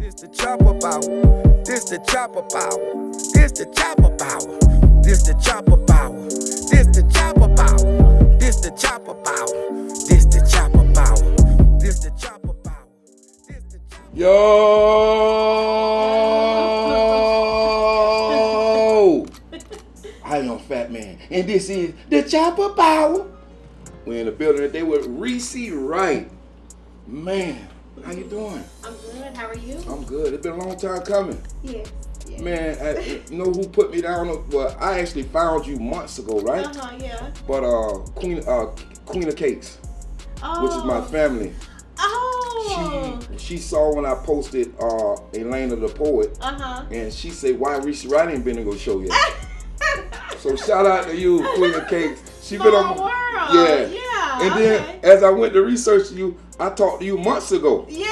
This the chopper power. This the chopper power. This the chopper power. This the chopper power. This the chopper power. This the chopper power. This the chopper power. This the chopper power. This the chopper. Yo! I am Fat Man, and this is the Chopper Power. We're in the building today with ReesyWright. Man, how you doing? I'm good. How are you? I'm good. It's been a long time coming. Yes. Man, you know who put me down? Well, I actually found you months ago, right? Yeah. But Queen of Cakes, which is my family. Oh. She saw when I posted Elainathepoet, and she said, "Why ReesyWright ain't been to go show yet?" So shout out to you, Queen of Cakes. She been on. Yeah. And then as I went to research you, I talked to you months ago. Yeah.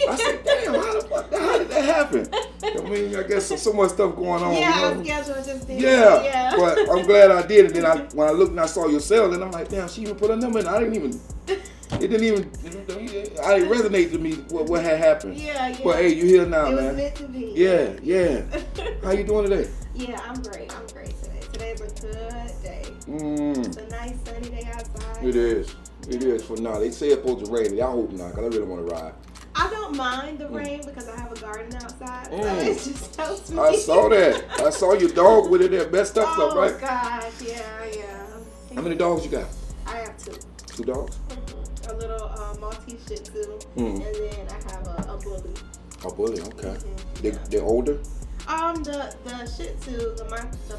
I said, "Damn, how did that happen?" I mean, I guess so much stuff going on. Yeah, you know? schedule just did. Yeah, but I'm glad I did. And then when I looked and I saw your cell, and I'm like, damn, she even put her number in. I didn't resonate to me what had happened. Yeah. But hey, you here now, it man. was meant to be. Yeah. How you doing today? Yeah, I'm great today. Today's a good day. It's a nice sunny day outside. It is for now. They say it's supposed to rain. I hope not, because I really want to ride. I don't mind the rain because I have a garden outside. So it just helps me. I saw that. I saw your dog with it there messed up stuff, right? Oh, gosh. Yeah. How many dogs you got? I have two. 2 dogs? A little Maltese Shih Tzu, and then I have a bully. A bully, okay. Yeah. They're older? The Shih Tzu, the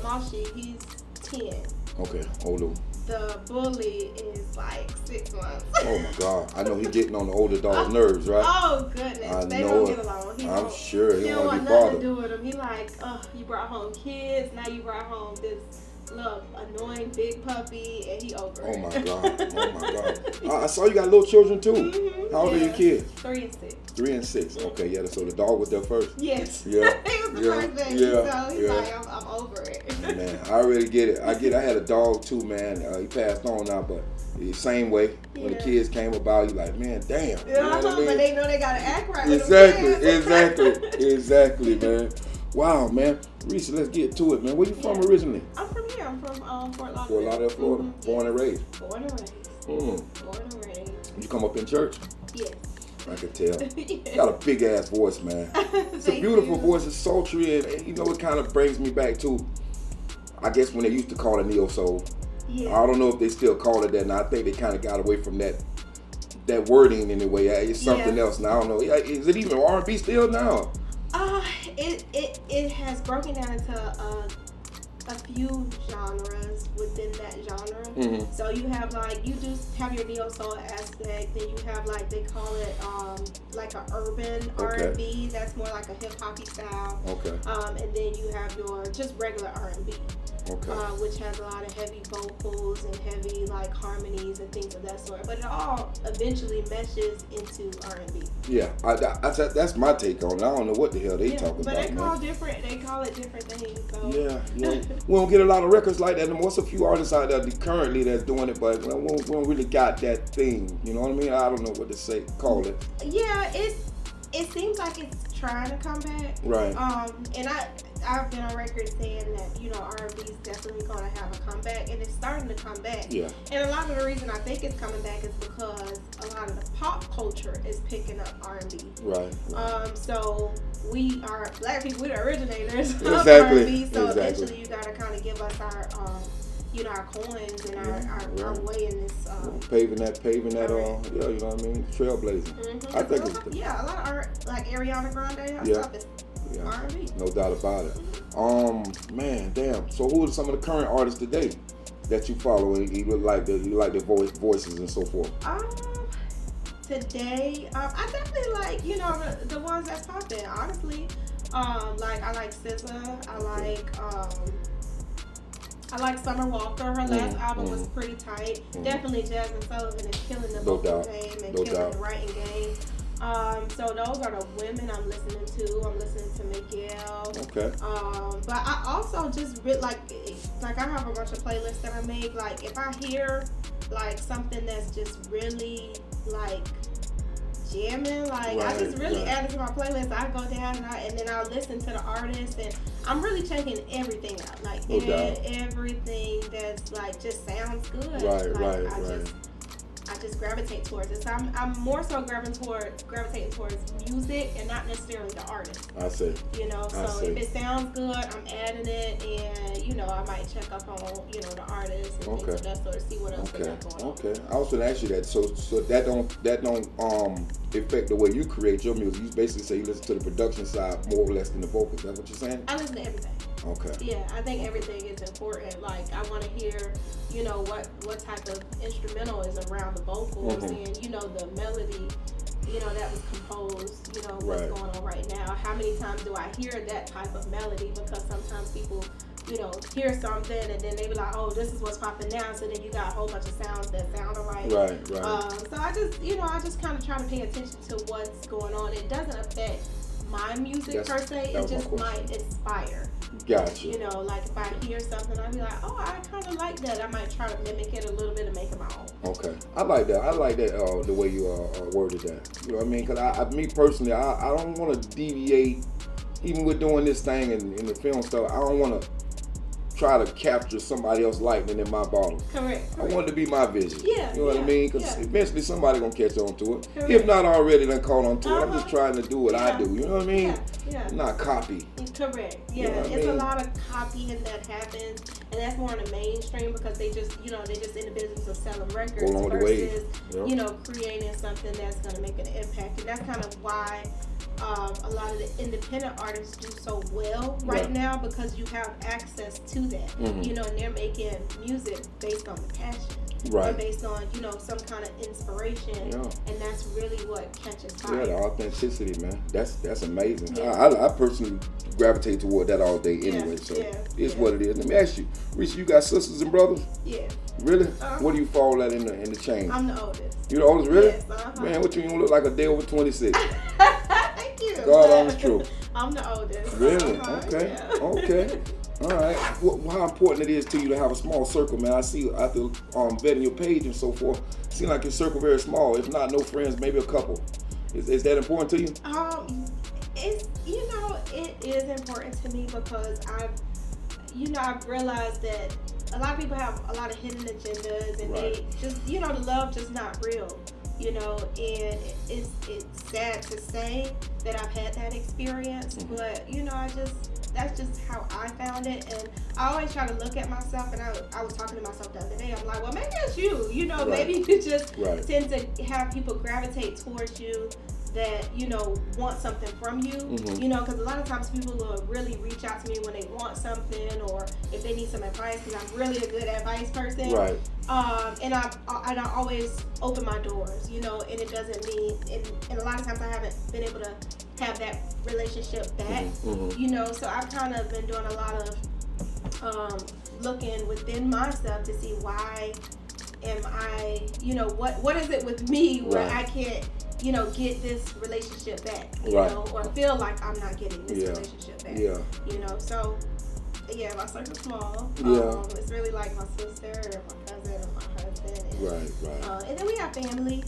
Maltese, he's 10. Okay, older. The bully is like 6 months. Oh my God! I know he's getting on the older dog's nerves, right? Oh goodness, they don't get along. I'm sure he don't want to be nothing bothered. to do with him. He like, you brought home kids. Now you brought home this little annoying big puppy, and he over it. Oh my God! I saw you got little children too. How old are your kids? 3 and 6. 3 and 6. Okay, yeah. So the dog was there first. Yes. Yeah. He was the first baby, so he's like, I'm over it. Man, I already get it. I had a dog too, man. He passed on now, but the same way when the kids came about, you like, man, damn. You know what I mean? But they know they gotta act right. Exactly, man. Wow, man. Reesy, let's get to it, man. Where you from originally? I'm from here. I'm from Fort Lauderdale. Fort Lauderdale, Florida. Born and raised. Born and raised. You come up in church? Yes. I could tell. You got a big ass voice, man. It's a beautiful voice. It's sultry, and you know, it kind of brings me back to, I guess, when they used to call it neo soul. Yeah. I don't know if they still call it that now. I think they kind of got away from that wording anyway. It's something else now. I don't know. Is it even R&B still now? It has broken down into a few genres within that genre. So you have you do have your neo soul aspect, then you have they call it like an urban R&B that's more like a hip hoppy style. Okay. And then you have your just regular R&B. Okay. Which has a lot of heavy vocals and heavy harmonies and things of that sort. But it all eventually meshes into R&B. Yeah, that's my take on it. I don't know what the hell they talking but about. They call it different things. So. Yeah. We don't get a lot of records like that. And what's a few artists out there currently that's doing it, but we don't really got that thing. You know what I mean? I don't know what to call it. Yeah, it seems like it's trying to come back. Right. And I've been on record saying that, R&B is definitely going to have a comeback, and it's starting to come back. Yeah. And a lot of the reason I think it's coming back is because a lot of the pop culture is picking up R&B. Right. So we are black people, we're the originators of Exactly. R&B. So eventually you got to kind of give us our our coins and our way in this. Paving that, you know what I mean? Trailblazing. I think it's a lot of art, like Ariana Grande, stuff is R&B. No doubt about it. Man, damn. So who are some of the current artists today that you follow and you like their voices and so forth? Today, I definitely like the ones that's popping. Honestly, I like SZA. I like Summer Walker. Her last album was pretty tight. Definitely Jasmine Sullivan is killing the vocal game and killing the writing game. So those are the women I'm listening to. I'm listening to Miguel. Okay. But I also just like I have a bunch of playlists that I make. Like if I hear something that's just really jamming. Like I just really add it to my playlist. I go down and then I'll listen to the artist, and I'm really checking everything out. Like everything that's like just sounds good. I just gravitate towards it. So I'm more so gravitating towards music and not necessarily the artist. I see. You know, so if it sounds good, I'm adding it, and you know, I might check up on the artist and things of that sort of see what else they got going on. Okay. I was going to ask you that. So that don't affect the way you create your music. You basically say you listen to the production side more or less than the vocals. Is that what you're saying? I listen to everything. Okay. Yeah, I think everything is important. Like I want to hear, what type of instrumental is around the vocals, and the melody, that was composed, what's going on right now. How many times do I hear that type of melody? Because sometimes people, hear something and then they be like, oh, this is what's popping now. So then you got a whole bunch of sounds that sound alike. Right. So I just kind of try to pay attention to what's going on. It doesn't affect my music per se. It just might inspire. Gotcha. Like if I hear something, I'll be like, oh, I kind of like that. I might try to mimic it a little bit and make it my own. Okay. I like that. The way you worded that. You know what I mean? Because me personally, I don't want to deviate. Even with doing this thing in the film stuff, I don't want to try to capture somebody else's lightning in my bottle. Correct. I want it to be my vision. Yeah. You know what I mean? Because eventually somebody gonna catch on to it. Correct. If not already, then caught on to it. I'm just trying to do what I do. You know what I mean? Yeah. Not copy. Correct. Yeah. You know It's a lot of copying that happens, and that's more in the mainstream because they just in the business of selling records versus creating something that's gonna make an impact, and that's kind of why. A lot of the independent artists do so well right now because you have access to that, and they're making music based on the passion, or based on some kind of inspiration, and that's really what catches fire. Yeah, the authenticity, man. That's amazing. I personally gravitate toward that all day anyway. So it's what it is. Let me ask you, Reesy, you got sisters and brothers? Yeah. Really? What do you fall at in the chain? I'm the oldest. You the oldest, really? Yes. Man, what you look like a day over 26? Thank you. God honest truth. I'm the oldest. Really? Okay. Yeah. Okay. All right. How important it is to you to have a small circle, man. I see after vetting your page and so forth, it seems like your circle very small. If not, no friends, maybe a couple. Is that important to you? It is important to me because I've realized that a lot of people have a lot of hidden agendas, and they just, the love just not real, and it's sad to say that I've had that experience, but, that's just how I found it, and I always try to look at myself, and I was talking to myself the other day, I'm like, well, maybe it's you, maybe you just tend to have people gravitate towards you that want something from you, because a lot of times people will really reach out to me when they want something or if they need some advice, because I'm really a good advice person, and I always open my doors, and it doesn't mean, and a lot of times I haven't been able to have that relationship back, so I've kind of been doing a lot of looking within myself to see why am I, what is it with me where I can't get this relationship back, or feel like I'm not getting this relationship back, so my circle's small. It's really like my sister or my cousin or my husband, and, and then we have family,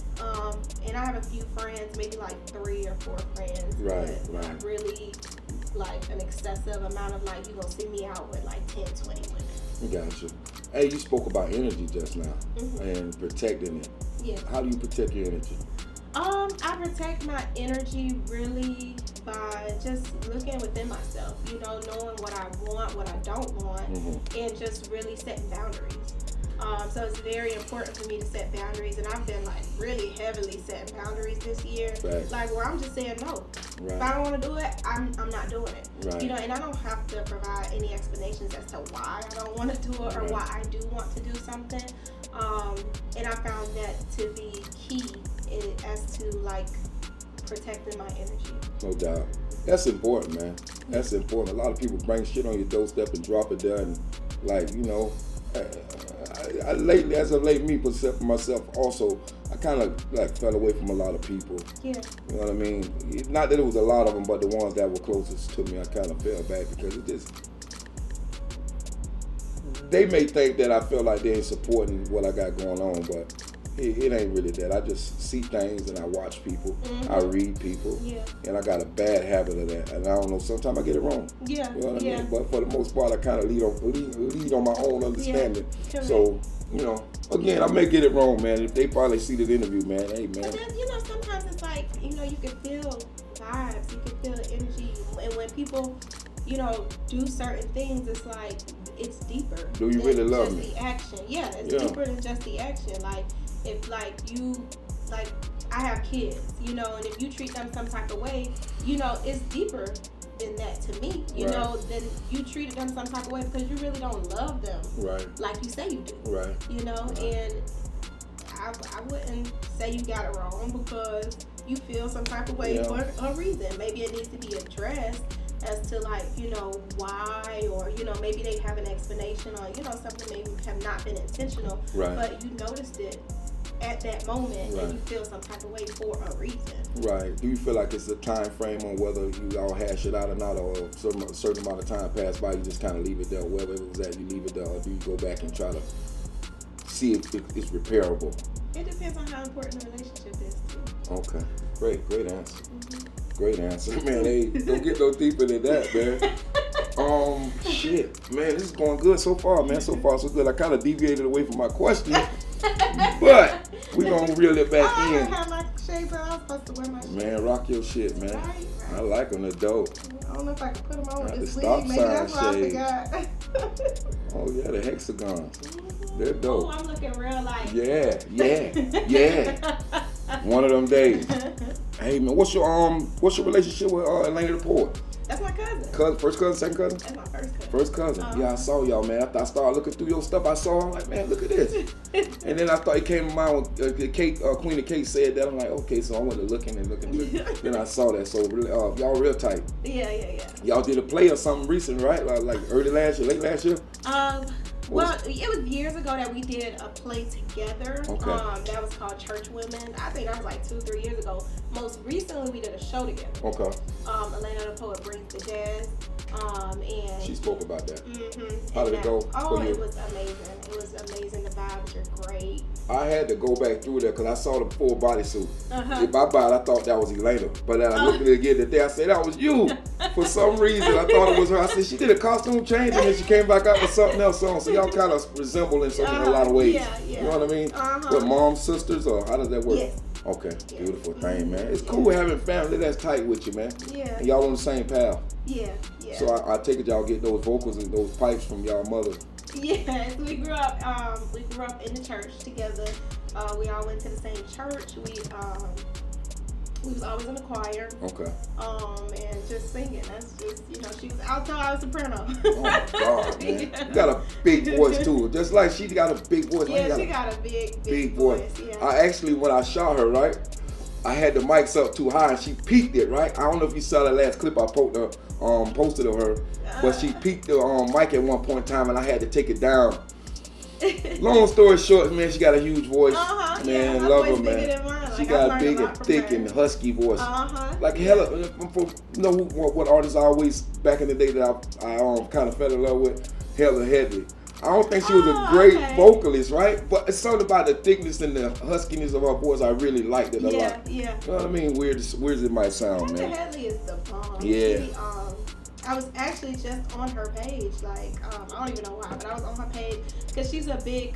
and I have a few friends, maybe like 3 or 4 friends, but not really like an excessive amount of like you gonna see me out with like 10, 20 women. Gotcha. Hey, you spoke about energy just now and protecting it. Yeah. How do you protect your energy? I protect my energy really by just looking within myself, knowing what I want, what I don't want, and just really setting boundaries. So it's very important for me to set boundaries, and I've been like really heavily setting boundaries this year. Like where I'm just saying no. If I don't want to do it, I'm not doing it. And I don't have to provide any explanations as to why I don't want to do it or why I do want to do something. And I found that to be key as to like protecting my energy. No doubt. That's important, man. That's important. A lot of people bring shit on your doorstep and drop it there, and like, lately, as of late, me myself also, I kind of like fell away from a lot of people. Yeah. You know what I mean? Not that it was a lot of them, but the ones that were closest to me, I kind of fell back because it just, they may think that I feel like they ain't supporting what I got going on, but it ain't really that. I just see things and I watch people. I read people. Yeah. And I got a bad habit of that. And I don't know, sometimes I get it wrong. Yeah. You know what I Yeah. mean? But for the most part, I kind of lead on my own understanding. Correct. So, you know, again, I may get it wrong, man. If they probably see this interview, man, hey, man. But then, you know, sometimes it's like, you know, you can feel vibes, you can feel energy. And when people, you know, do certain things, it's like, it's deeper. Do you really love just me? the action. Yeah, it's deeper than just the action. Like, if, like, you, like, I have kids, you know, and if you treat them some type of way, you know, it's deeper than that to me. You know, then you treated them some type of way because you really don't love them. Right. Like you say you do. Right. You know, and I wouldn't say you got it wrong because you feel some type of way for a reason. Maybe it needs to be addressed as to, like, you know, why, or, you know, maybe they have an explanation, or, you know, something maybe have not been intentional, but you noticed it at that moment and you feel some type of way for a reason. Right. Do you feel like it's a time frame on whether you all hash it out or not, or a certain amount of time pass by, you just kind of leave it there, wherever it was at, you leave it there, or do you go back and try to see if it's repairable? It depends on how important the relationship is, too. Okay. Great answer. Great answer. Man, hey, don't get no deeper than that, man. Shit. Man, this is going good so far, man. So far, so good. I kind of deviated away from my question, but we're going to reel it back in. I have my shades on. I was supposed to wear my shades. Man, rock your shit, man. Right. I like them. They're dope. I don't know if I can put them on Not this the week. stop Maybe that's sign what I shades. forgot. Oh, yeah, the hexagons. They're dope. Oh, I'm looking real like. Yeah. One of them days. Hey, man, what's your relationship with Elainathepoet? That's my cousin. First cousin, second cousin? That's my first cousin. First cousin. Yeah, I saw y'all, man. After I started looking through your stuff, I saw, I'm like, man, look at this. And then I thought it came to mind when Queen of Cake said that. I'm like, okay, so I went to looking. Then I saw that. So y'all real tight. Yeah. Y'all did a play or something recent, right? Like early last year, late last year? Well, it was years ago that we did a play together. Okay. That was called Church Women. I think that was like 2-3 years ago. Most recently, we did a show together. Okay. Elainathepoet brings the jazz. And she spoke about that. Mm-hmm. How did it go? Oh, it was amazing. It was amazing. The vibes are great. I had to go back through there because I saw the full bodysuit. If I bought it, I thought that was Elena. But then I looked at it again today. I said, that was you. For some reason, I thought it was her. I said, she did a costume change and then she came back out with something else on. So y'all kind of resemble in a lot of ways. Yeah. You know what I mean? What, mom, sisters, or how does that work? Yes. Okay, beautiful thing, man. It's cool having family that's tight with you, man. Yeah. And y'all on the same path. Yeah. So I take it y'all get those vocals and those pipes from y'all mother. Yes, we grew up in the church together. We all went to the same church. We was always in the choir. Okay. And just singing. That's just, you know, she was alto, I was soprano. Oh my God, man. You got a big voice too. Just like she got a big voice. Yeah, she got a big voice. Yeah. I actually, when I shot her, right, I had the mics up too high and she peaked it, right? I don't know if you saw that last clip I posted of her, but she peaked the mic at one point in time and I had to take it down. Long story short, man, she got a huge voice. Man, love her, man. She got a big and thick and husky voice. Like hella, you know what artists I always back in the day that I kind of fell in love with? Hella Headley. I don't think she was a great vocalist, right? But it's something about the thickness and the huskiness of her voice. I really liked it a lot. Yeah. You know what I mean? Weird as it might sound, man. Headley is the bomb. Yeah. I was actually just on her page, like I don't even know why, but I was on her page because she's a big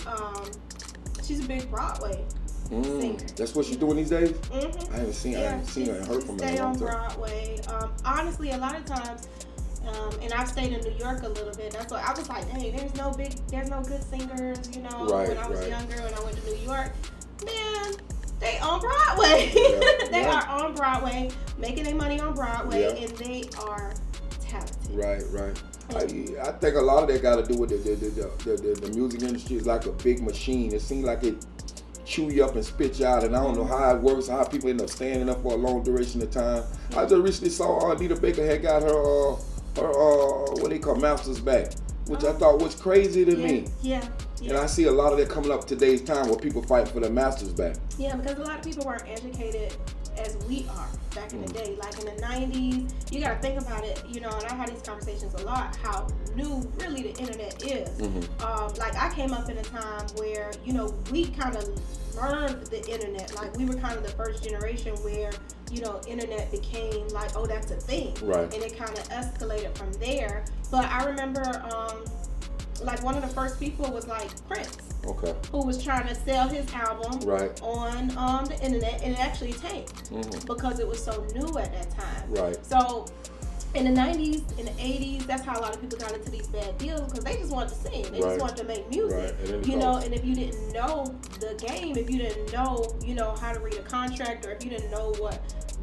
Broadway singer. That's what she's doing these days. Mm-hmm. I haven't seen her and heard from her. Stay on Broadway. Honestly, a lot of times, and I've stayed in New York a little bit. That's why I was like, dang, there's no good singers, you know. When I was younger, when I went to New York, man. They on Broadway. They are on Broadway, making their money on Broadway, and they are talented. Right. I think a lot of that got to do with the music industry. Is like a big machine. It seems like it chew you up and spit you out, and I don't know how it works, how people end up standing up for a long duration of time. I just recently saw Anita Baker had got her what they call masters back, which I thought was crazy to me. Yeah. And I see a lot of that coming up today's time where people fight for their masters back. Yeah, because a lot of people weren't educated as we are back in the day. Like in the 90s, you got to think about it, you know, and I have these conversations a lot, how new really the internet is. Like I came up in a time where, you know, we kind of learned the internet. Like we were kind of the first generation where, you know, internet became like, oh, that's a thing. Right. And it kind of escalated from there. But I remember, like one of the first people was like Prince. Okay. Who was trying to sell his album right. on the internet, and it actually tanked because it was so new at that time. Right. So in the 90s, in the 80s, that's how a lot of people got into these bad deals because they just wanted to sing. They just wanted to make music. Right. You know, and if you didn't know the game, if you didn't know, you know, how to read a contract, or if you didn't know what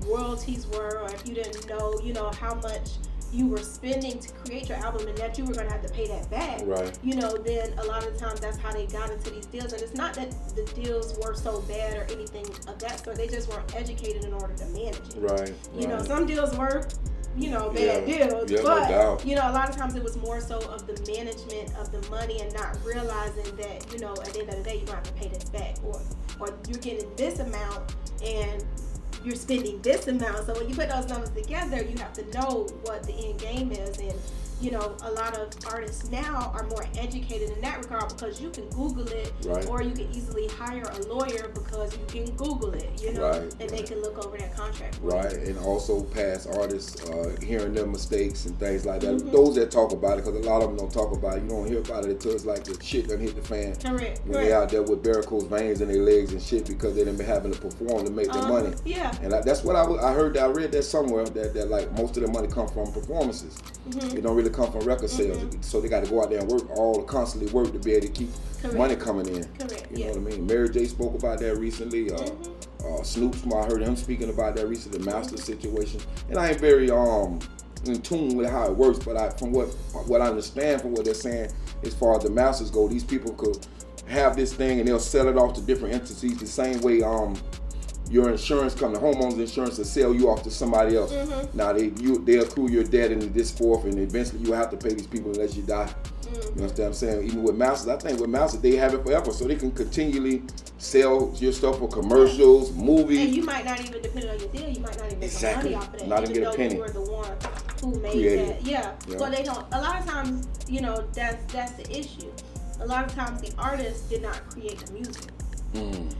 royalties were, or if you didn't know, you know, how much you were spending to create your album and that you were going to have to pay that back, right. you know, then a lot of times that's how they got into these deals. And it's not that the deals were so bad or anything of that sort. They just weren't educated in order to manage it. Right. You know, some deals were, you know, bad deals, yeah, but, no doubt. you know, a lot of times it was more so of the management of the money and not realizing that, you know, at the end of the day, you're going to have to pay this back, or you're getting this amount and you're spending this amount. So when you put those numbers together, you have to know what the end game is. And you know, a lot of artists now are more educated in that regard because you can Google it, right. or you can easily hire a lawyer because you can Google it, you know, right. and they can look over that contract. Right, and also past artists hearing their mistakes and things like that. Those that talk about it, because a lot of them don't talk about it. You don't hear about it until it's like the shit done hit the fan. Correct. When they out there with varicose veins in their legs and shit because they done been having to perform to make their money. Yeah. And that's what I heard. I read that somewhere that like most of the money come from performances. It don't really come from record sales. So they got to go out there and work, constantly work to be able to keep money coming in. Correct. You know what I mean? Mary J spoke about that recently. Snoop, I heard him speaking about that recently, the master situation. And I ain't very in tune with how it works, but from what I understand from what they're saying, as far as the masters go, these people could have this thing and they'll sell it off to different entities the same way your insurance the homeowner's insurance will sell you off to somebody else. Now they accrue your debt and this forth, and eventually you have to pay these people unless you die. You understand what I'm saying? Even with masters, I think with masters they have it forever, so they can continually sell your stuff for commercials, movies. And you might not even, depending on your deal, you might not even make money off of that. Not even get a penny. You were the one who made Created. that. Yeah. Well, they don't. A lot of times, you know, that's the issue. A lot of times the artist did not create the music.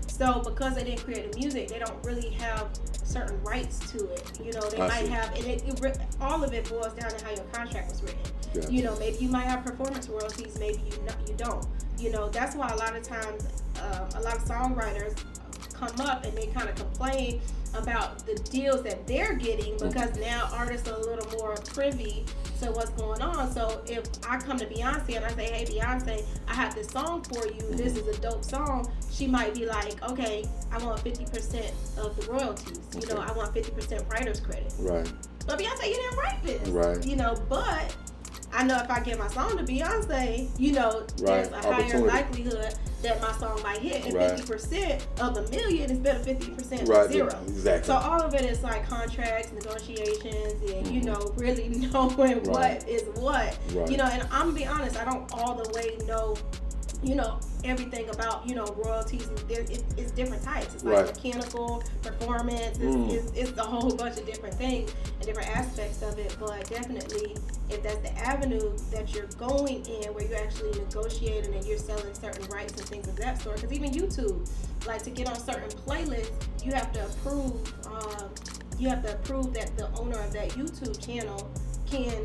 So because they didn't create the music, they don't really have certain rights to it. You know, they might have, and all of it boils down to how your contract was written. Yeah. You know, maybe you might have performance royalties, maybe you don't. You know, that's why a lot of times, a lot of songwriters come up and they kind of complain about the deals that they're getting because now artists are a little more privy to what's going on. So if I come to Beyonce and I say, hey Beyonce, I have this song for you, this is a dope song, she might be like, okay, I want 50% of the royalties. You know, I want 50% writer's credit. Right. But Beyonce, you didn't write this. Right. You know, but I know if I give my song to Beyonce, you know, there's a higher likelihood that my song might hit. And 50% of $1 million is better 50% of zero. Exactly. So all of it is like contracts, negotiations, and you know, really knowing what is what. Right. You know, and I'm gonna be honest, I don't all the way know, you know, everything about, you know, royalties. It's different types. It's like mechanical, performance. It's a whole bunch of different things and different aspects of it. But definitely, if that's the avenue that you're going in, where you're actually negotiating and you're selling certain rights and things of that sort, because even YouTube, like to get on certain playlists, you have to approve. You have to approve that the owner of that YouTube channel can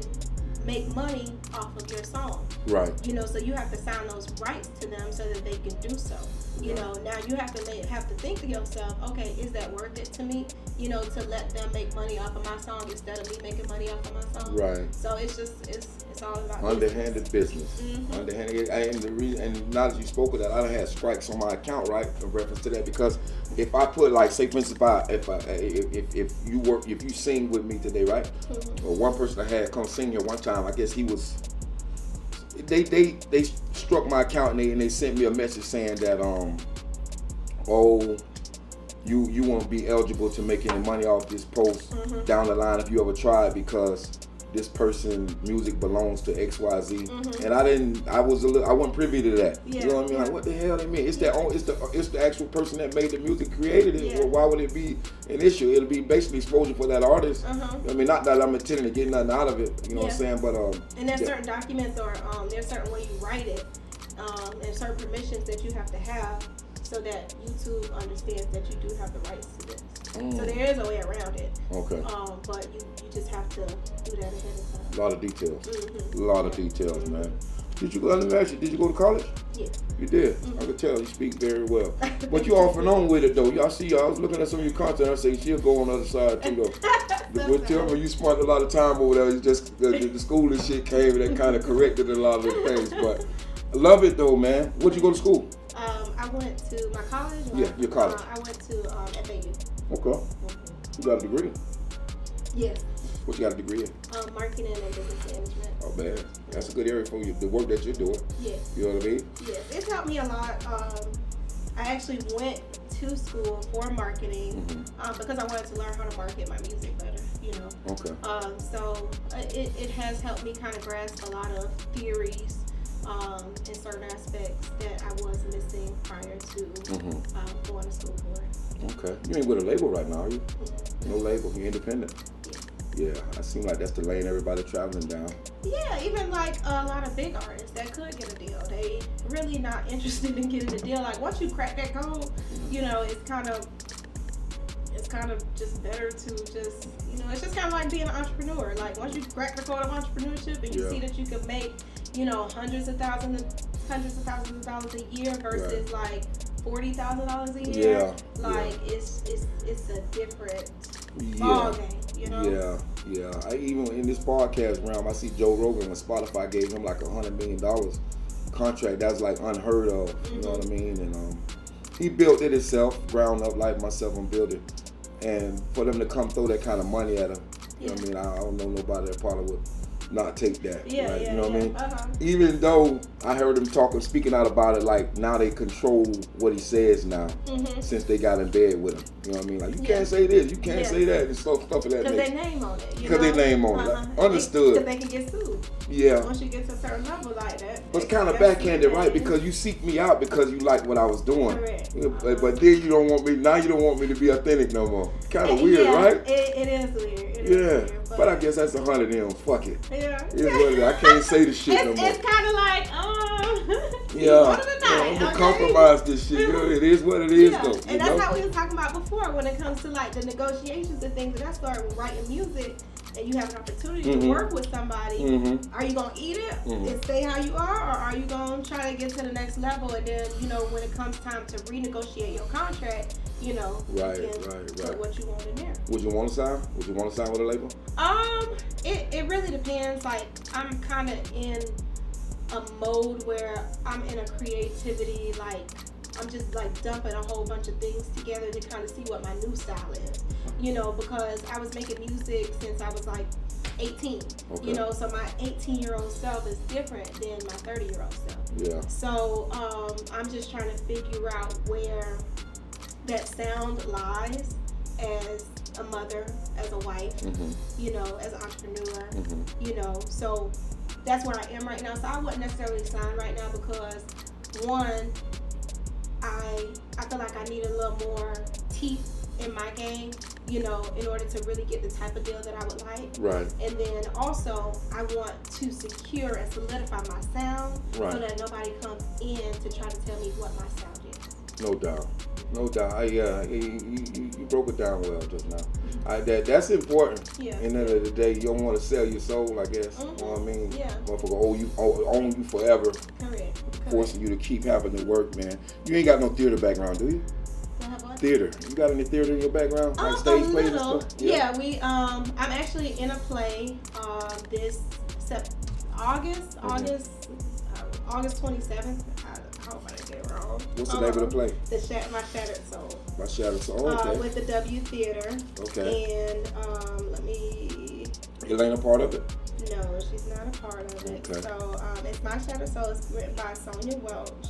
make money off of your song. Right. You know, so you have to sign those rights to them so that they can do so. You know, now you have to think to yourself, okay, is that worth it to me? You know, to let them make money off of my song instead of me making money off of my song. Right. So it's just it's all about underhanded business. Underhanded, and now that you spoke of that, I done had strikes on my account, right, in reference to that, because if I put, like, say for instance, if you sing with me today, right, or one person I had come sing here one time, I guess he was. They struck my account and they sent me a message saying that you won't be eligible to make any money off this post down the line if you ever try, because this person music belongs to XYZ, and I wasn't privy to that. Yeah, you know what I mean? Like, what the hell they mean? It's the actual person that made the music, created it. Yeah. Well, why would it be an issue? It'll be basically exposure for that artist. I mean, not that I'm intending to get nothing out of it. You know what I'm saying? But and there's certain documents or there's certain way you write it, and certain permissions that you have to have so that YouTube understands that you do have the rights to this. So there is a way around it. Okay. But you just have to do that ahead of time. A lot of details. A lot of details, man. Did you go to college? Yeah. You did? I could tell you speak very well. But you off and on with it though. Y'all see, I was looking at some of your content. I say she'll go on the other side too though. But tell me, you spent a lot of time over there. It's just the school and shit came and that kind of corrected a lot of the things. But I love it though, man. Where'd you go to school? I went to my college. Yeah, your college. I went to FAU. Okay. You got a degree? Yes. What you got a degree in? Marketing and business management. Oh man, that's a good area for you. The work that you're doing. Yeah. You know what I mean? Yes, it's helped me a lot. I actually went to school for marketing because I wanted to learn how to market my music better. You know. Okay. So it has helped me kind of grasp a lot of theories in certain aspects that I was missing prior to going to school for it. Okay. You ain't with a label right now, are you? No label. You're independent. Yeah, I seem like that's the lane everybody traveling down. Yeah, even like a lot of big artists that could get a deal, they really not interested in getting a deal. Like once you crack that code, you know, it's kind of just better to just, you know, it's just kind of like being an entrepreneur. Like once you crack the code of entrepreneurship and you see that you can make, you know, hundreds of thousands of dollars a year versus like $40,000 a year. It's a different ball game. You know? Yeah. I even in this podcast realm, I see Joe Rogan when Spotify gave him like $100 million contract. That's like unheard of. You know what I mean? And he built it himself, ground up like myself. I'm building, and for them to come throw that kind of money at him, you know what I mean? I don't know nobody that probably would not take that. You know what I mean? Even though I heard him speaking out about it, like now they control what he says now, since they got in bed with him. You know what I mean? Like you can't say this, you can't say that, and stuff of that nature. Because they name on it. Because they name on it. Like, understood. Because they can get sued. Yeah. Once you get to a certain level like that. But it's kind of backhanded, right? Because you seek me out because you like what I was doing. Correct. But then you don't want me. Now you don't want me to be authentic no more. Kind of weird, right? It is weird. It is weird. But I guess that's 100 of them. Fuck it. Yeah. It's what it is. I can't say the shit no more. It's kind of like, I'm gonna compromise this shit. You know, it is what it is, though. And that's how we were talking about before when it comes to like the negotiations and things. And I started with writing music, and you have an opportunity to work with somebody. Are you gonna eat it and stay how you are, or are you gonna try to get to the next level? And then, you know, when it comes time to renegotiate your contract, you know, right. Put what you want in there. Would you want to sign? Would you want to sign with a label? It really depends. Like I'm kind of in a mode where I'm in a creativity, like I'm just like dumping a whole bunch of things together to kind of see what my new style is, you know, because I was making music since I was like 18, you know, so my 18-year-old self is different than my 30-year-old self. Yeah. So I'm just trying to figure out where that sound lies as a mother, as a wife, you know, as an entrepreneur, you know, so that's where I am right now. So I wouldn't necessarily sign right now because, one, I feel like I need a little more teeth in my game, you know, in order to really get the type of deal that I would like. Right. And then also, I want to secure and solidify my sound so that nobody comes in to try to tell me what my sound is. No doubt. No doubt. You broke it down well just now. That's important. Yeah. In the end of the day, you don't want to sell your soul, I guess. You know what I mean? Yeah. Motherfucker own you forever. Correct. Forcing you to keep having to work, man. You ain't got no theater background, do you? Theater. You got any theater in your background? Like stage plays and stuff? Yeah, I'm actually in a play this August 27th. I hope I didn't get it wrong. What's the name of the play? My Shattered Soul. My Shattered Soul. Okay. With the W Theater. Okay. And let me. Elaina part of it? No, she's not a part of it. Okay. So it's My Shattered Soul. It's written by Sonia Welch,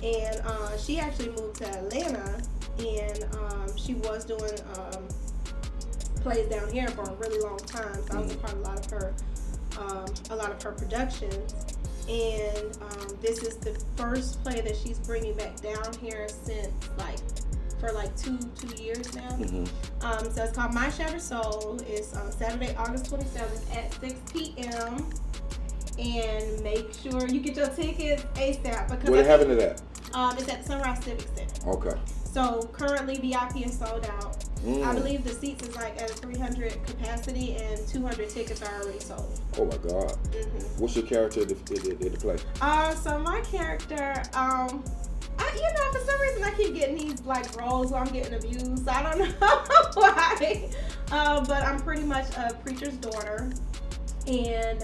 and she actually moved to Atlanta, and she was doing plays down here for a really long time. So I was a part of a lot of her a lot of her productions. And this is the first play that she's bringing back down here since for 2 years now. So it's called My Shattered Soul. It's Saturday, August 27th at 6 p.m. And make sure you get your tickets ASAP. Because Where they having it at? It's at the Sunrise Civic Center. Okay. So currently VIP is sold out. I believe the seats is at a 300 capacity and 200 tickets are already sold. Oh my God. What's your character in the play? So my character, for some reason I keep getting these roles where I'm getting abused. So I don't know why. But I'm pretty much a preacher's daughter, and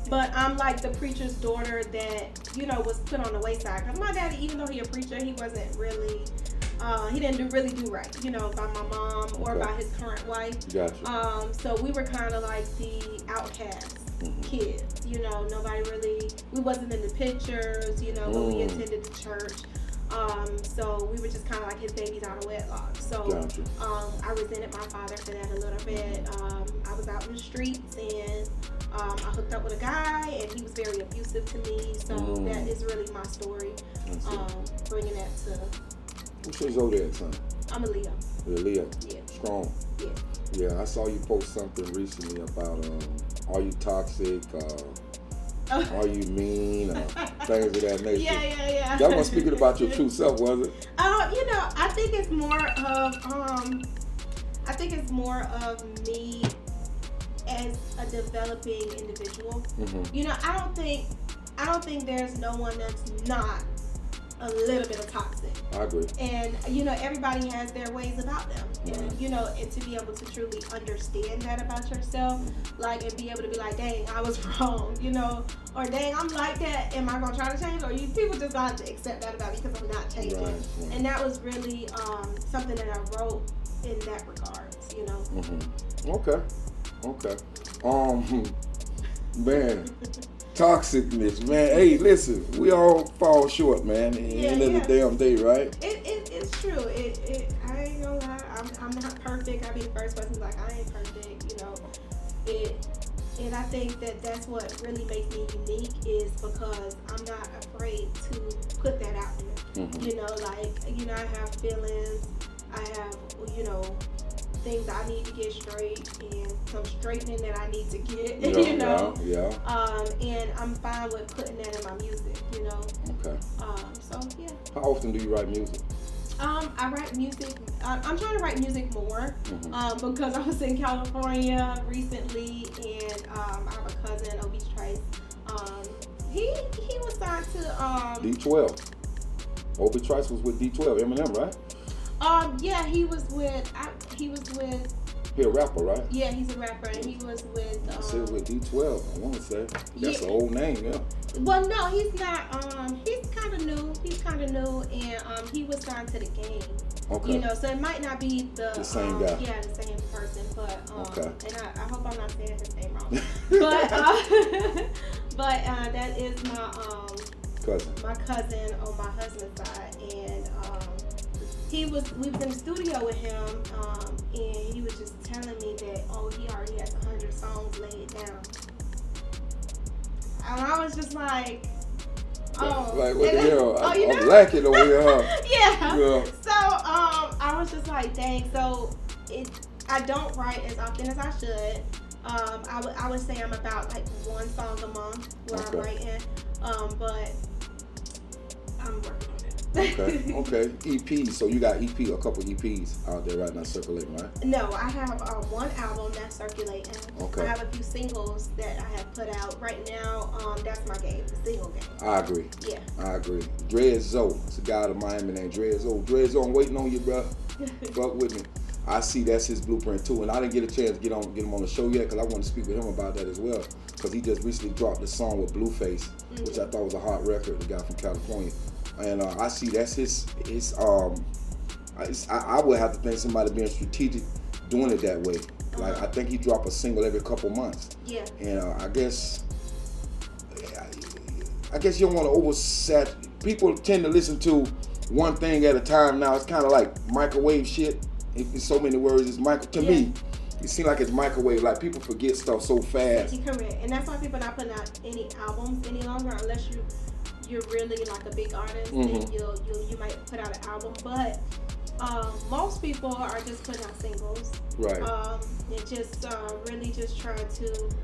but I'm the preacher's daughter that was put on the wayside. Cause my daddy, even though he a preacher, he wasn't really. He didn't really do right, by my mom or by his current wife. Gotcha. So we were kind of the outcast kids, nobody really, we wasn't in the pictures, when we attended the church. So we were just kind of his babies out of wedlock. So Gotcha. I resented my father for that a little bit. I was out in the streets and I hooked up with a guy and he was very abusive to me. So that is really my story, bringing that to... What's your zodiac sign? I'm a Leo. You're a Leo? Yeah. Strong? Yeah. Yeah, I saw you post something recently about are you toxic, are you mean, things of that nature. Yeah. That wasn't speaking about your true self, was it? I think it's more of me as a developing individual. I don't think there's no one that's not a little bit of toxic. I agree. And everybody has their ways about them. And and to be able to truly understand that about yourself, and be able to be dang, I was wrong, or dang, I'm like that, am I gonna try to change? Or people just got to accept that about me because I'm not changing. Right. And that was really something that I wrote in that regards, Okay. Man. Toxicness, man. Hey, listen, we all fall short, man. At the end of the damn day, right? It's true. I ain't gonna lie. I'm not perfect. I'll be the first person I ain't perfect. And I think that's what really makes me unique is because I'm not afraid to put that out there. I have feelings. I have things I need to get straight and some straightening that I need to get, Yeah. And I'm fine with putting that in my music, Okay. So yeah. How often do you write music? I write music. I'm trying to write music more because I was in California recently, and I have a cousin, Obi Trice. He was signed to D12. Obi Trice was with D12, Eminem, right? Yeah, he was with. He a rapper, right? Yeah, he's a rapper, and he was with. He was with D12. I want to say that's an old name, yeah. Well, no, he's not. He's kind of new, and he was signed to the Game. Okay. So it might not be the same guy. Yeah, the same person, but okay. And I hope I'm not saying his name wrong. but that is my cousin. My cousin on my husband's side, and we was in the studio with him, and he was just telling me that he already has 100 songs laid down, and I was just like, like what the hell? I'm lacking over here. Yeah. So I was just like, dang. So I don't write as often as I should. I would say I'm about one song a month where I'm writing, but I'm working on it. Okay. EPs. So you got a couple EPs out there right now circulating, right? No, I have one album that's circulating. Okay. I have a few singles that I have put out right now. That's my game, the single game. I agree. Yeah. I agree. Dred Zoe. It's a guy out of Miami named Dred Zoe. Dred Zoe, I'm waiting on you, bro. Fuck with me. I see that's his blueprint too, and I didn't get a chance to get him on the show yet because I want to speak with him about that as well. Because he just recently dropped a song with Blueface, which I thought was a hot record. The guy from California. And I see that's his I would have to think somebody being strategic doing it that way. I think he drop a single every couple months. Yeah. And I guess you don't want to oversat. People tend to listen to one thing at a time now. It's kind of like microwave shit. In so many words, it's me. it seems like it's microwave. Like people forget stuff so fast. You're correct, and that's why people not putting out any albums any longer unless you're really like a big artist. Mm-hmm. Then you might put out an album, but most people are just putting out singles. Right. And just really just trying to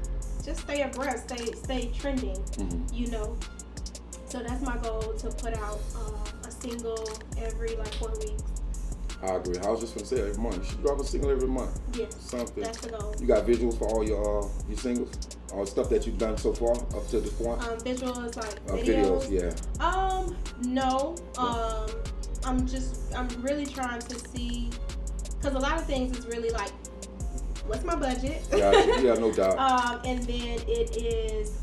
just stay abreast, stay trending. Mm-hmm. You know. So that's my goal, to put out a single every like 4 weeks. I agree. I was just gonna say every month. You should drop a single every month. Yes. Something. That's the goal. You got visuals for all your singles? All the stuff that you've done so far up to this point? Visuals like videos. Yeah. No. I'm really trying to see, because a lot of things is really like, what's my budget? Yeah, no doubt. And then it is,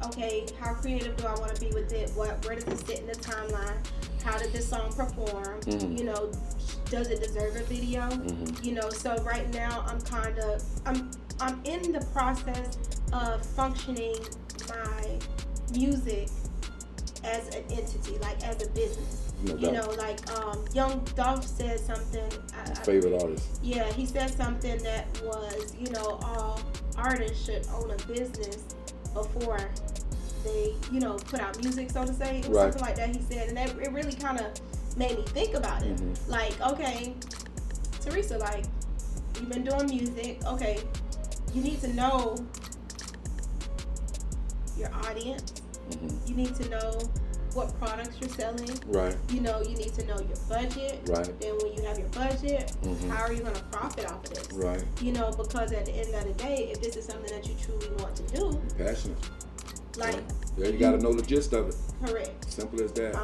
okay, how creative do I want to be with it? Where does it sit in the timeline? How did this song perform? Mm-hmm. You know, does it deserve a video? Mm-hmm. You know, so right now I'm in the process of functioning my music as an entity, like as a business. No You doubt. know, like Young Dolph said something. Favorite artist. Yeah, he said something that was, you know, all artists should own a business before they, you know, put out music, so to say. It was Right. something like that he said, and it really kind of made me think about it. Mm-hmm. Like, okay, Teresa, like, you've been doing music. Okay, you need to know your audience. Mm-hmm. You need to know what products you're selling. Right. You know, you need to know your budget. Right. Then when you have your budget, Mm-hmm. how are you going to profit off of this? Right. You know, because at the end of the day, if this is something that you truly want to do, Passionate. like, Yeah, you gotta know the gist of it. correct. Simple as that.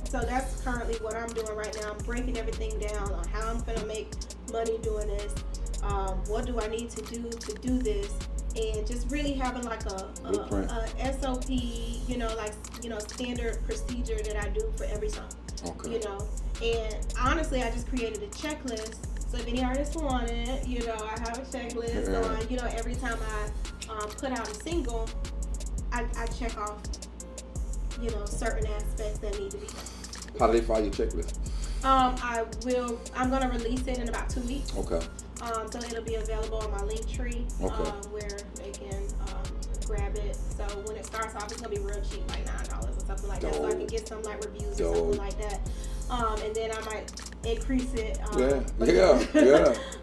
So that's currently what I'm doing right now. I'm breaking everything down on how I'm gonna make money doing this. What do I need to do this? And just really having like a SOP, you know, like, you know, standard procedure that I do for every song. Okay. You know, and honestly, I just created a checklist. So if any artists want it, you know, I have a checklist on, you know, every time I put out a single, I check off, you know, certain aspects that need to be done. How do they find your checklist? I'm gonna release it in about 2 weeks. Okay. So it'll be available on my link tree, Okay. where they can grab it. So when it starts off, it's gonna be real cheap, like $9 or something like that. So I can get some like reviews or something like that. And then I might increase it. Yeah.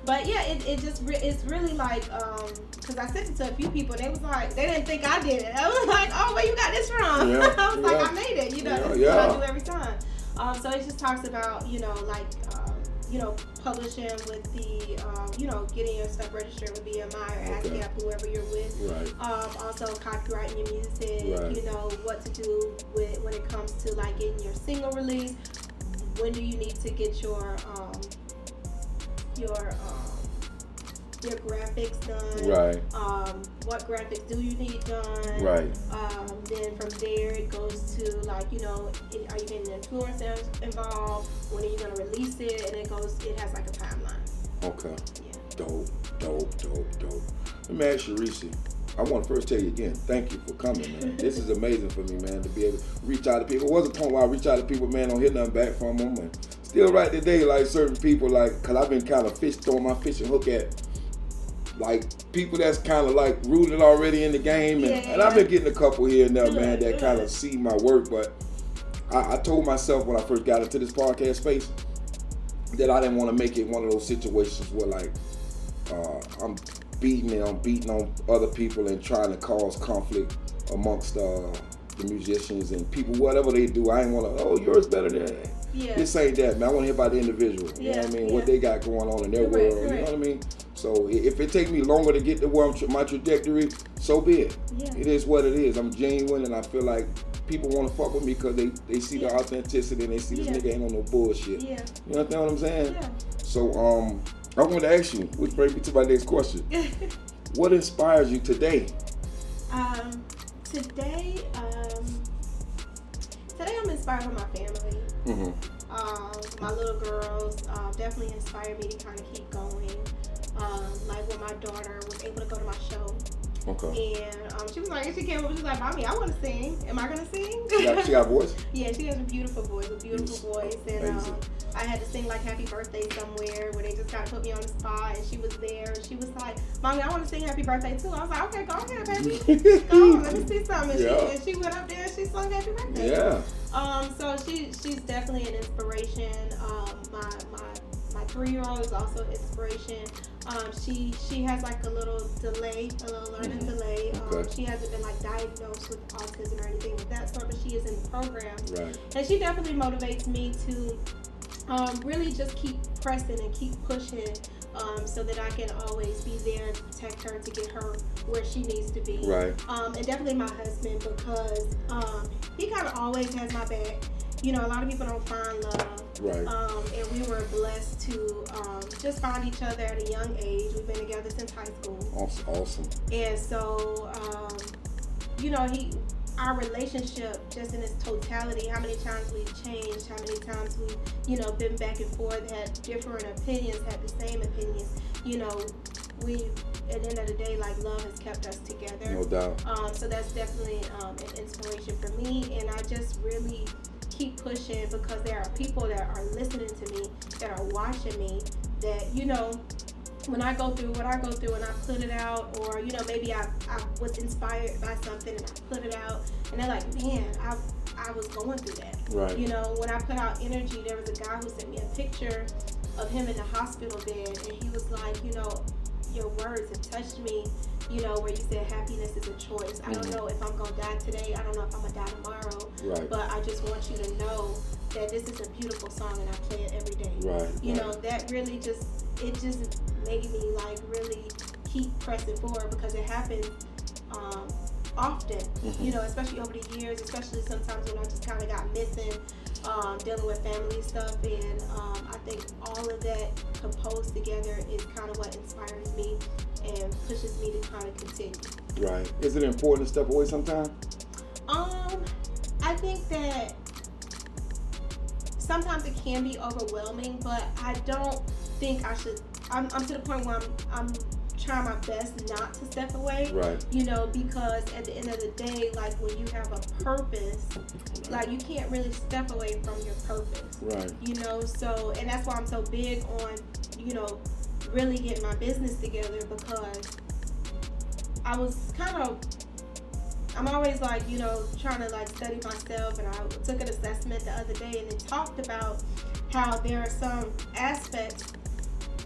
But yeah, it's really like, cause I sent it to a few people. They was like, they didn't think I did it. I was like, oh, where you got this from? Yeah, I was like, I made it. You know, this is what I do every time. So it just talks about, you know, like, you know, publishing with the, you know, getting your stuff registered with BMI or ASCAP, whoever you're with. Right. Also copyrighting your music. Right. You know what to do when it comes to like getting your single release. When do you need to get your graphics done? Right. What graphics do you need done? Right. Then from there it goes to like, you know, are you getting influencers involved? When are you gonna release it? And it has like a timeline. Okay. Yeah. Dope. Let me ask you, Reesy. I want to first tell you again, thank you for coming, man. This is amazing for me, man, to be able to reach out to people. It was a point where I reach out to people, man, don't hear nothing back from them. And still right today, like certain people, like, because I've been kind of throwing my fishing hook at, like, people that's kind of like rooted already in the game. And I've been getting a couple here and there, man, that kind of see my work. But I told myself when I first got into this podcast space that I didn't want to make it one of those situations where, like, I'm beating on other people and trying to cause conflict amongst the musicians and people, whatever they do. I ain't want to, oh, yours better than that. Yeah. This ain't that, man. I want to hear about the individual. You know what I mean? What they got going on in their world. You know what I mean? So if it takes me longer to get to where my trajectory, so be it. Yeah. It is what it is. I'm genuine, and I feel like people want to fuck with me because they see the authenticity and they see this nigga ain't on no bullshit. Yeah. You understand what I'm saying? Yeah. So I want to ask you, which brings me to my next question. What inspires you today? Today I'm inspired by my family. Mm-hmm. My little girls definitely inspired me to kind of keep going. Like when my daughter was able to go to my show. Okay. And she was like, she came up, she was like, Mommy, I want to sing. Am I gonna sing? She got a voice? Yeah, she has a beautiful voice, And I had to sing like Happy Birthday somewhere where they just kind of put me on the spot, and she was there, and she was like, Mommy, I want to sing Happy Birthday too. I was like, okay, go ahead, baby. Go on, let me see something. And she went up there and she sung Happy Birthday. Yeah. So she's definitely an inspiration. My 3-year-old is also an inspiration. She has like a little learning delay. She hasn't been like diagnosed with autism or anything of that sort, but she is in the program. Right. And she definitely motivates me to really just keep pressing and keep pushing, so that I can always be there to protect her, to get her where she needs to be. Right. And definitely my husband, because he kind of always has my back. You know, a lot of people don't find love. Right. And we were blessed to just find each other at a young age. We've been together since high school. Awesome. And so, you know, our relationship, just in its totality, how many times we've changed, how many times we've, you know, been back and forth, had different opinions, had the same opinions. You know, at the end of the day, like, love has kept us together. No doubt. So that's definitely an inspiration for me, and I just really keep pushing because there are people that are listening to me, that are watching me, that, you know, when I go through what I go through and I put it out, or, you know, maybe I was inspired by something and I put it out, and they're like, man, I was going through that. Right. You know, when I put out Energy, there was a guy who sent me a picture of him in the hospital bed, and he was like, you know, your words have touched me, you know, where you said happiness is a choice. I don't know if I'm going to die today. I don't know if I'm going to die tomorrow. Right. But I just want you to know that this is a beautiful song and I play it every day. Right. You know, that really just made me like really keep pressing forward, because it happens often, you know, especially over the years, especially sometimes when I just kind of got missing, dealing with family stuff, and I think all of that composed together is kind of what inspires me and pushes me to kind of continue. Right. Is it important to step away sometime? I think that sometimes it can be overwhelming, but I don't think I should. I'm to the point where I'm trying my best not to step away. Right. You know, because at the end of the day, like, when you have a purpose, like, you can't really step away from your purpose. Right. You know, so, and that's why I'm so big on, you know, really getting my business together, because I'm always like, you know, trying to like study myself, and I took an assessment the other day, and it talked about how there are some aspects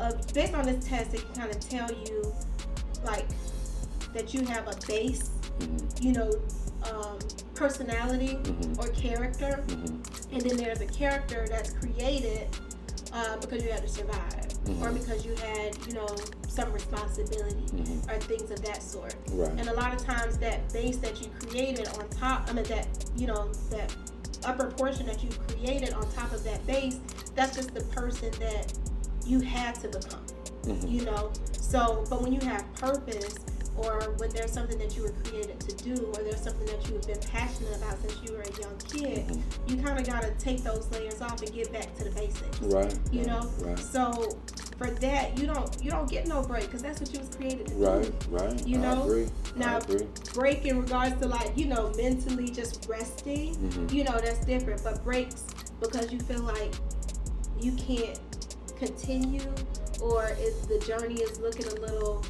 of, based on this test, it can kind of tell you like that you have a base, you know, personality or character, and then there's a character that's created because you had to survive, or because you had, you know, some responsibility, or things of that sort. Right. And a lot of times that base that you created on top, that, you know, that upper portion that you created on top of that base, that's just the person that you had to become, you know. So, but when you have purpose, or when there's something that you were created to do, or there's something that you have been passionate about since you were a young kid, you kind of got to take those layers off and get back to the basics. Right. You know? Right. So for that, you don't get no break, because that's what you was created to do. Right. You know? I agree. Now, I agree. break in regards to, like, you know, mentally just resting, you know, that's different. But breaks because you feel like you can't continue, or if the journey is looking a little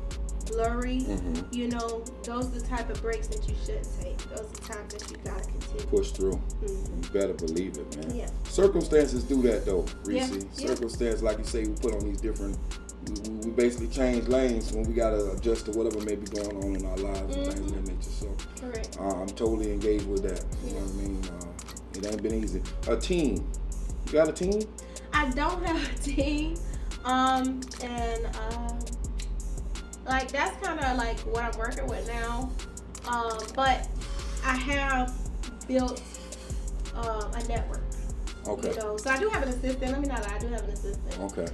blurry, you know, those are the type of breaks that you should take. Those are the times that you gotta continue. Push through. You better believe it, man. Yeah. Circumstances do that, though, Reesy. Yeah. Circumstances, like you say, we put on these different. We basically change lanes when we gotta adjust to whatever may be going on in our lives and things of that nature. So, Correct. I'm totally engaged with that. You know what I mean? It ain't been easy. A team. You got a team? I don't have a team, like, that's kind of like what I'm working with now, but I have built a network. Okay. You know, so I do have an assistant. Let me not lie, I do have an assistant. Okay.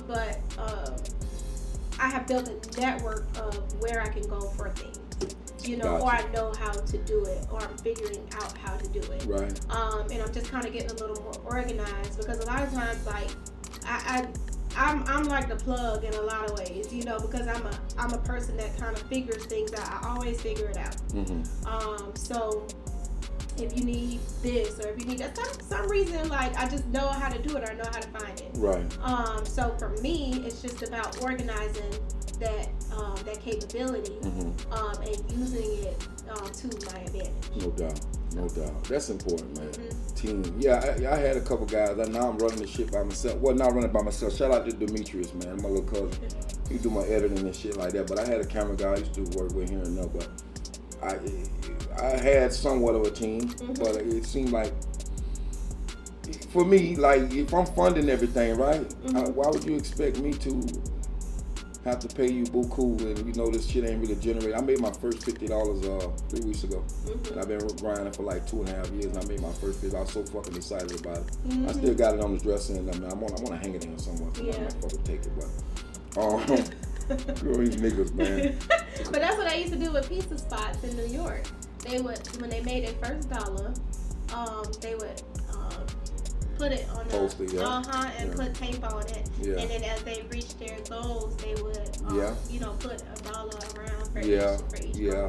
But I have built a network of where I can go for things. You know, Gotcha. or I know how to do it, or I'm figuring out how to do it. Right. And I'm just kind of getting a little more organized, because a lot of times, like, I'm like the plug in a lot of ways, you know, because I'm a person that kind of figures things out. I always figure it out. So if you need this or if you need that. Some reason, like, I just know how to do it or I know how to find it. Right. So for me, it's just about organizing that capability and using it to my advantage. No doubt. No doubt. That's important, man. Team. Yeah, I had a couple guys. Now I'm running the shit by myself. Well, not running by myself. Shout out to Demetrius, man, my little cousin. He do my editing and shit like that. But I had a camera guy I used to work with here and there. But I had somewhat of a team. But it seemed like, for me, like, if I'm funding everything, right, why would you expect me to have to pay you buku and you know this shit ain't really generated? I made my first $50 3 weeks ago. And I've been grinding for like 2.5 years and I made my first $50. I was so fucking excited about it. I still got it on the dresser and I want to hang it in somewhere. I might fucking take it, but girl, these niggas, man. But that's what I used to do with pizza spots in New York. They would, when they made their first dollar, they would put it on Post it, and put tape on it. Yeah. And then as they reached their goals, they would, you know, put $1 around for each. Yeah.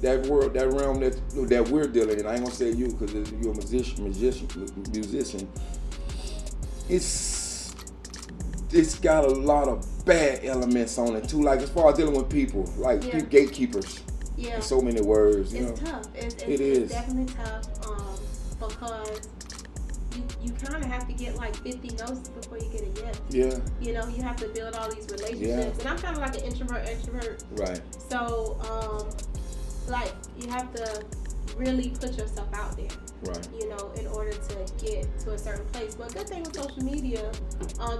That realm that we're dealing in, I ain't gonna say you because you're a musician. It's got a lot of bad elements on it too. Like as far as dealing with people, like gatekeepers. Yeah. In so many words. It's tough. It is definitely tough. Because you kind of have to get like 50 no's before you get a yes. Yeah. You know, you have to build all these relationships. And I'm kind of like an extrovert. Right. So, like, you have to really put yourself out there. Right. You know, in order to get to a certain place. But a good thing with social media,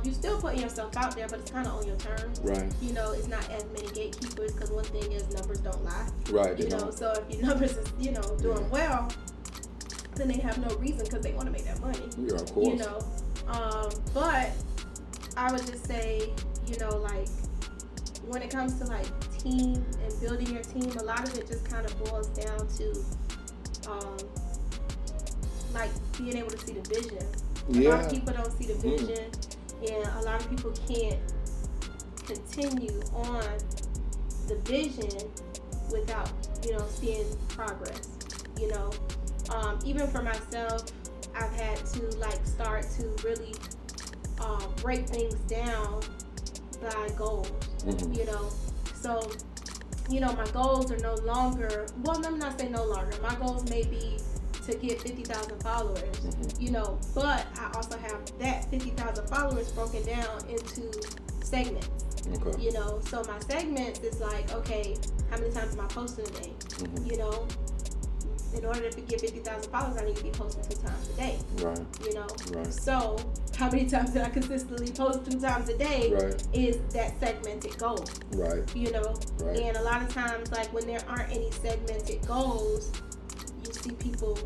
you still putting yourself out there, but it's kind of on your terms. Right. You know, it's not as many gatekeepers because one thing is numbers don't lie. Right. You know, so if your numbers is, you know, doing well, then they have no reason because they want to make that money. Yeah, of course. You know, but I would just say, you know, like when it comes to like team and building your team, a lot of it just kind of boils down to like being able to see the vision. A lot of people don't see the vision, and a lot of people can't continue on the vision without, you know, seeing progress. You know. Even for myself, I've had to like start to really break things down by goals. You know, so you know my goals are no longer. Well, let me not say no longer. My goals may be to get 50,000 followers. You know, but I also have that 50,000 followers broken down into segments. Okay. You know, so my segments is like, okay, how many times am I posting a day? You know. In order to get 50,000 followers, I need to be posting 2 times a day. Right. You know? Right. So, how many times did I consistently post 2 times a day is that segmented goal. Right. You know? Right. And a lot of times, like, when there aren't any segmented goals, you see people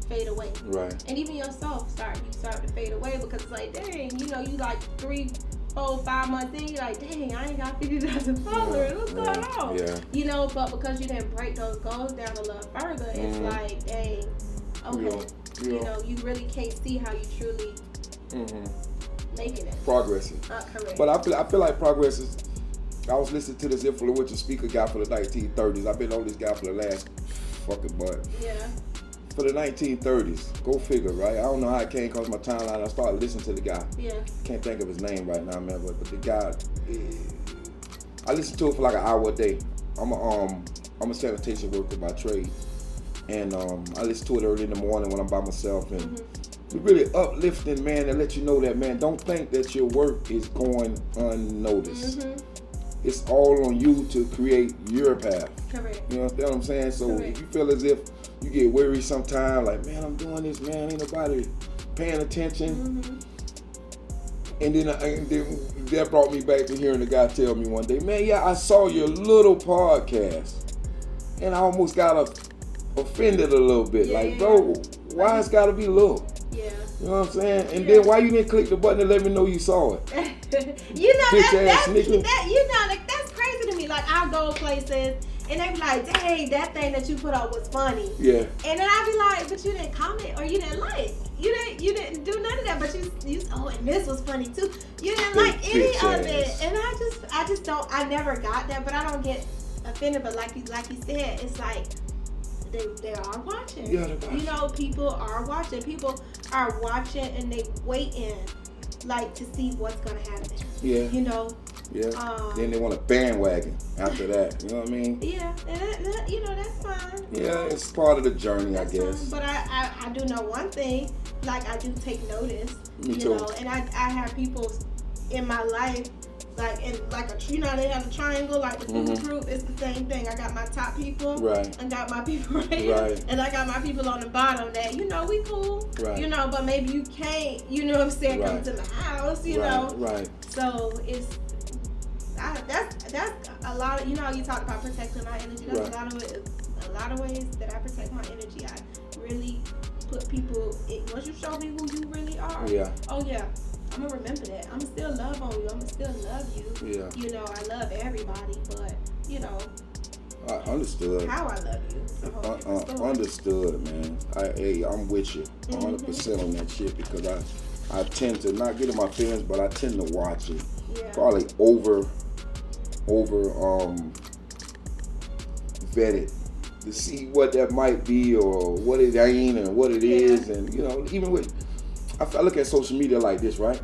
fade away. Right. And even yourself start to fade away because it's like, dang, you know, you like 3, 4, 5 months in, you're like, dang, I ain't got 50,000 followers. What's going on? Yeah. You know, but because you didn't break those goals down a little further, it's like, dang, okay. You know, you really can't see how you truly making it. Progressing. Correct. But I feel like progress is. I was listening to this influential speaker guy for the 1930s. I've been on this guy for the last fucking month. Yeah. For the 1930s, go figure, right? I don't know how it came across my timeline. I started listening to the guy. Yeah. Can't think of his name right now, man. But the guy, I listened to it for like an hour a day. I'm a sanitation worker by trade, and I listen to it early in the morning when I'm by myself, and it's really uplifting, man. And let you know that, man, don't think that your work is going unnoticed. It's all on you to create your path. Correct. You understand what I'm saying? So if you feel as if you get weary sometime, like, man, I'm doing this, man, ain't nobody paying attention. And then that brought me back to hearing the guy tell me one day, man, yeah, I saw your little podcast, and I almost got offended a little bit. Bro, why it's got to be little? Yeah. You know what I'm saying? And then why you didn't click the button and let me know you saw it? You know, Bitch-ass that's crazy to me. Like, I'll go places and they be like, dang, that thing that you put up was funny. Yeah. And then I be like, but you didn't comment or you didn't like. You didn't do none of that, but you and this was funny too. You didn't like any of it. And I just don't, I never got that, but I don't get offended. But like you said, it's like they are watching. Yeah, they're watching. You know, people are watching. People are watching and they waiting, like, to see what's gonna happen. Yeah. You know. Yeah. Then they want a bandwagon after that. You know what I mean? Yeah, and that, you know, that's fine. Yeah, it's part of the journey, I guess. Fine. But I do know one thing. Like, I do take notice. Me you too. know, and I have people in my life. Like, in like a, you know, they have a triangle, like the food group. It's the same thing. I got my top people, Right. I got my people right here, Right. and I got my people on the bottom. That, you know, we cool, Right. you know, but maybe you can't, you know what I'm saying, come Right. to the house, you Right. know. Right. So that's a lot of, you know, you talk about protecting my energy. That's Right. a lot of ways that I protect my energy. I really put people. Once you show me who you really are, Yeah. oh yeah, I'm gonna remember that. I'm gonna still love on you. I'm gonna still love you. Yeah. You know, I love everybody, but you know I understood. how I love you. It's a whole different story. Understood, man. I'm with you 100% on that shit because I tend to not get in my feelings, but I tend to watch it. Yeah. Probably over vetted to see what that might be or what it ain't and what it is, and you know, even with I look at social media like this, right?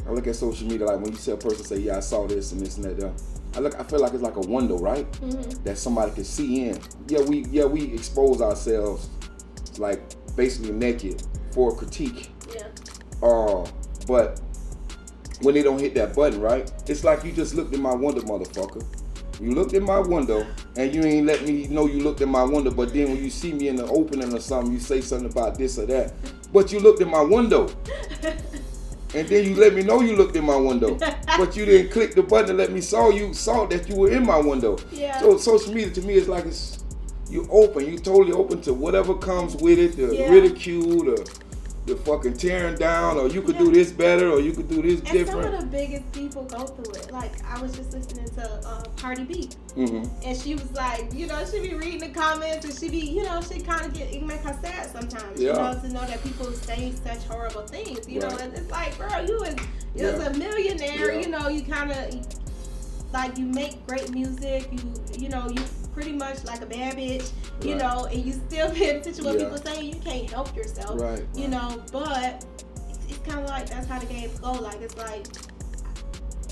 I look at social media like when you see a person say, "Yeah, I saw this and this and that." I feel like it's like a window, right? That somebody can see in. Yeah, we expose ourselves like basically naked for critique. Yeah. But when they don't hit that button, right? It's like you just looked in my window, motherfucker. You looked in my window and you ain't let me know you looked in my window, but then when you see me in the opening or something, you say something about this or that. But you looked in my window. And then you let me know you looked in my window. But you didn't click the button to let me saw that you were in my window. Yeah. So social media to me is like you totally open to whatever comes with it, the ridicule, the fucking tearing down, or you could do this better, or you could do this different. And some of the biggest people go through it. Like, I was just listening to Cardi B, and she was like, you know, she be reading the comments, and she be, you know, she kind of it make her sad sometimes, you know, to know that people say such horrible things, you know, and it's like, bro, you was a millionaire, you know, you kind of, like, you make great music, you know, you pretty much like a bad bitch, you know, and you still pay attention to what people say. You can't help yourself, you know. But it's kind of like that's how the games go. Like, it's like,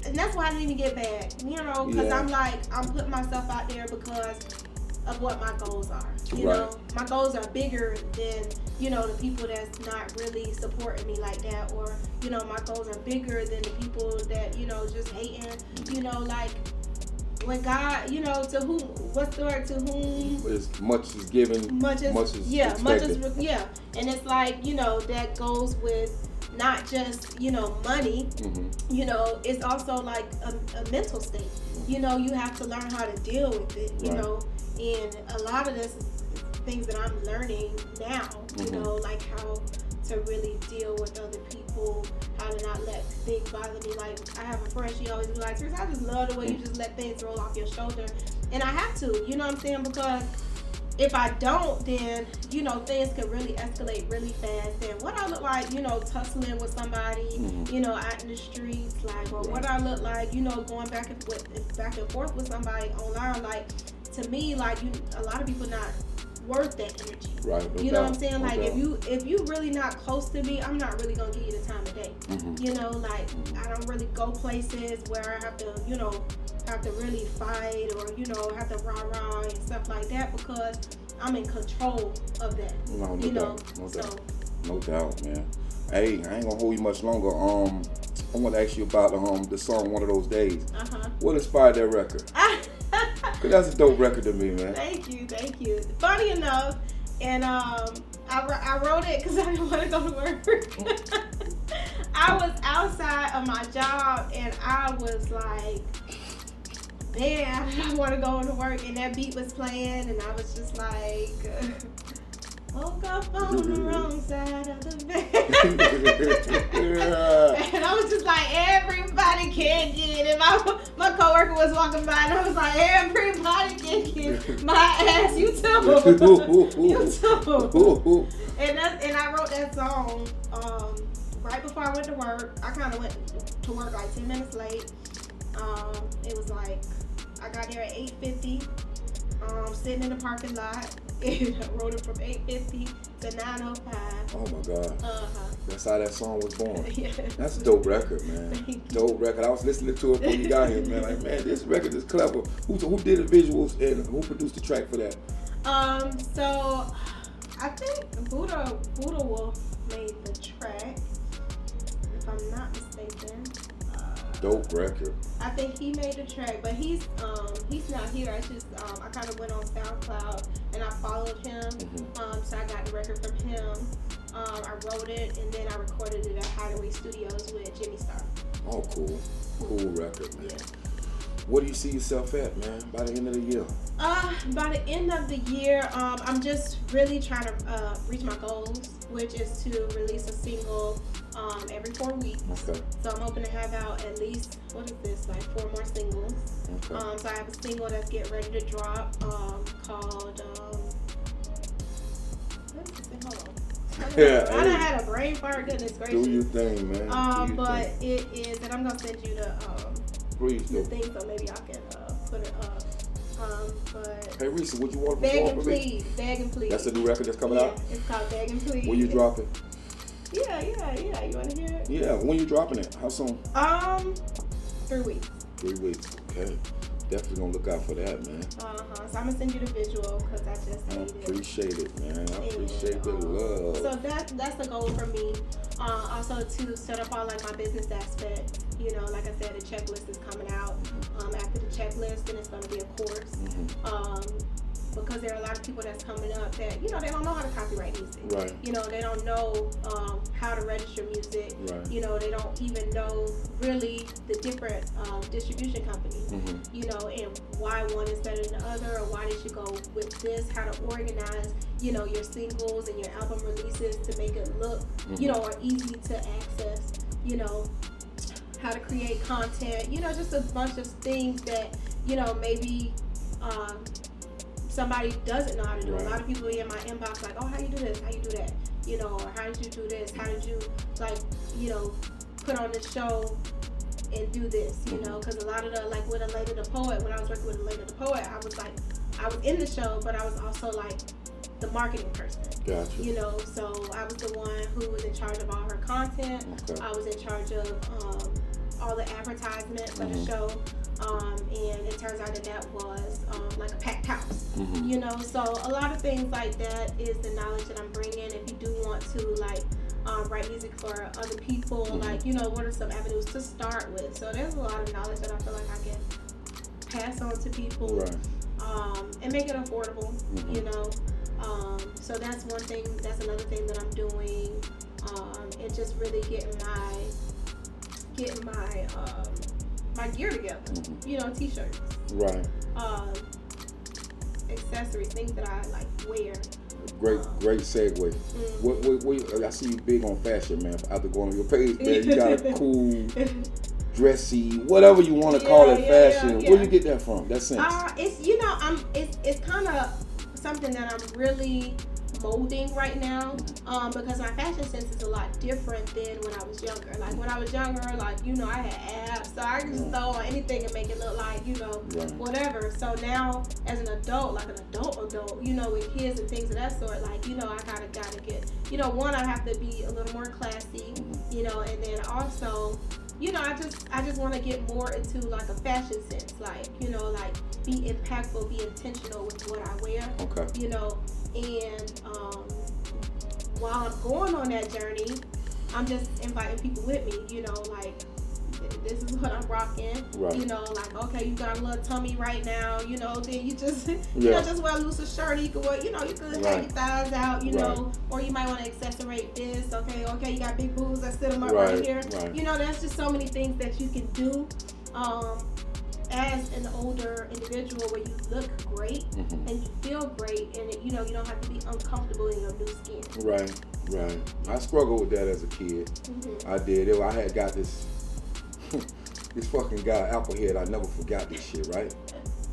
and that's why I didn't even get bad, you know, because I'm like, I'm putting myself out there because of what my goals are. You know, my goals are bigger than, you know, the people that's not really supporting me like that, or, you know, my goals are bigger than the people that, you know, just hating, you know, like. When God, you know, to whom, what's the word, to whom as much is given, much is expected. And it's like, you know, that goes with not just, you know, money, you know, it's also like a mental state. You know, you have to learn how to deal with it, you know, and a lot of this is things that I'm learning now, you know, like how to really deal with other people, how to not let things bother me. Like, I have a friend, she always be like, "Seriously, I just love the way you just let things roll off your shoulder." And I have to, you know what I'm saying? Because if I don't, then, you know, things could really escalate really fast. And what I look like, you know, tussling with somebody, you know, out in the streets, like, or what I look like, you know, going back and forth with somebody online, like, to me, like, a lot of people not worth that energy. You know what I'm saying? Like, if you really not close to me, I'm not really gonna give you the time of day. You know, like, I don't really go places where I have to, you know, really fight, or, you know, have to rah-rah and stuff like that, because I'm in control of that. No doubt, man. Hey, I ain't gonna hold you much longer. I want to ask you about the song "One of Those Days." What inspired that record? Cause that's a dope record to me, man. Thank you. Funny enough, and I wrote it because I didn't want to go to work. I was outside of my job, and I was like, man, I don't want to go to work, and that beat was playing, and I was just like, woke up on the wrong side of the bed. And I was just like, everybody can't get it. And my coworker was walking by, and I was like, everybody can get my ass. You too. You too. And I wrote that song right before I went to work. I kind of went to work like 10 minutes late. It was like, I got there at 8:50. sitting in the parking lot. And I wrote it from 8:50 to 9:05. Oh my God. That's how that song was born. Yeah. That's a dope record, man. Thank you. Dope record. I was listening to it when you got here, man. Like, man, this record is clever. Who did the visuals and who produced the track for that? So I think Buddha Wolf made the track, if I'm not mistaken. Dope record. I think he made the track, but he's not here. I kind of went on SoundCloud and I followed him. So I got the record from him. I wrote it and then I recorded it at Hideaway Studios with Jimmy Star. Oh, cool. Cool record, man. Yeah. Where do you see yourself at, man, by the end of the year? By the end of the year, I'm just really trying to reach my goals, which is to release a single every 4 weeks. Okay. So I'm hoping to have out at least, like 4 more singles. Okay. So I have a single that's getting ready to drop called, what is it? Hold on. Yeah, I done had a brain fart, goodness gracious. Do your thing, man. But it is, and I'm going to send you the Please do. thing so maybe I can put it up. But Hey, Reesy, what you want to Beg perform and for me? Plead, Beg and Plead. That's the new record that's coming out? It's called Beg and Plead. When you dropping? Yeah. You want to hear it? Yeah, when you dropping it? How soon? 3 weeks. 3 weeks. Okay. Definitely gonna look out for that, man. So I'm gonna send you the visual because I just I made it. appreciate it, man. I And, appreciate the love. So that's the goal for me. Also to set up all like my business aspect. You know, like I said, the checklist is coming out. After the checklist, then it's gonna be a course. Because there are a lot of people that's coming up that, you know, they don't know how to copyright music. Right. You know, they don't know how to register music. Right. You know, they don't even know really the different distribution companies. You know, and why one is better than the other, or why they should go with this, how to organize, you know, your singles and your album releases to make it look, you know, or easy to access, you know, how to create content, you know, just a bunch of things that, you know, maybe somebody doesn't know how to do. Right. A lot of people in my inbox like, oh, how you do this? How you do that? You know, or how did you do this? How did you, like, you know, put on this show and do this, you know? Because a lot of the, like with Elainathepoet, when I was working with Elainathepoet, I was in the show, but I was also like the marketing person. Gotcha. You know, so I was the one who was in charge of all her content. Okay. I was in charge of all the advertisement for the show. And it turns out that was like a packed house, you know. So a lot of things like that is the knowledge that I'm bringing. If you do want to like write music for other people, like, you know, what are some avenues to start with? So there's a lot of knowledge that I feel like I can pass on to people, Right. And make it affordable, you know. So that's one thing. That's another thing that I'm doing, and just really getting my gear together. You know, t-shirts, Right. accessories, things that I like wear. Great segue. What I see you big on fashion, man. After going on your page, man, you got a cool, dressy, whatever you want to call it, fashion. Where you get that from? That sense? It's, you know, it's kind of something that I'm really molding right now, because my fashion sense is a lot different than when I was younger. Like when I was younger, like, you know, I had abs, so I could just throw on anything and make it look like, you know, whatever. So now as an adult, like an adult, you know, with kids and things of that sort, like, you know, I gotta get, you know, one, I have to be a little more classy, you know, and then also, you know, I just want to get more into like a fashion sense, like, you know, like be impactful, be intentional with what I wear. Okay. You know, and while I'm going on that journey, I'm just inviting people with me, you know, like, this is what I'm rocking, you know, like, okay, you got a little tummy right now, you know, then you just, you know, just wear a looser shirt, you could wear, you know, you could have your thighs out, you know, or you might want to accentuate this, okay, you got big boobs that sit them up right here, you know, there's just so many things that you can do, as an older individual where you look great and you feel great, and you know, you don't have to be uncomfortable in your new skin. Right. I struggled with that as a kid. I did. I had got this fucking guy, Applehead. I never forgot this shit, right?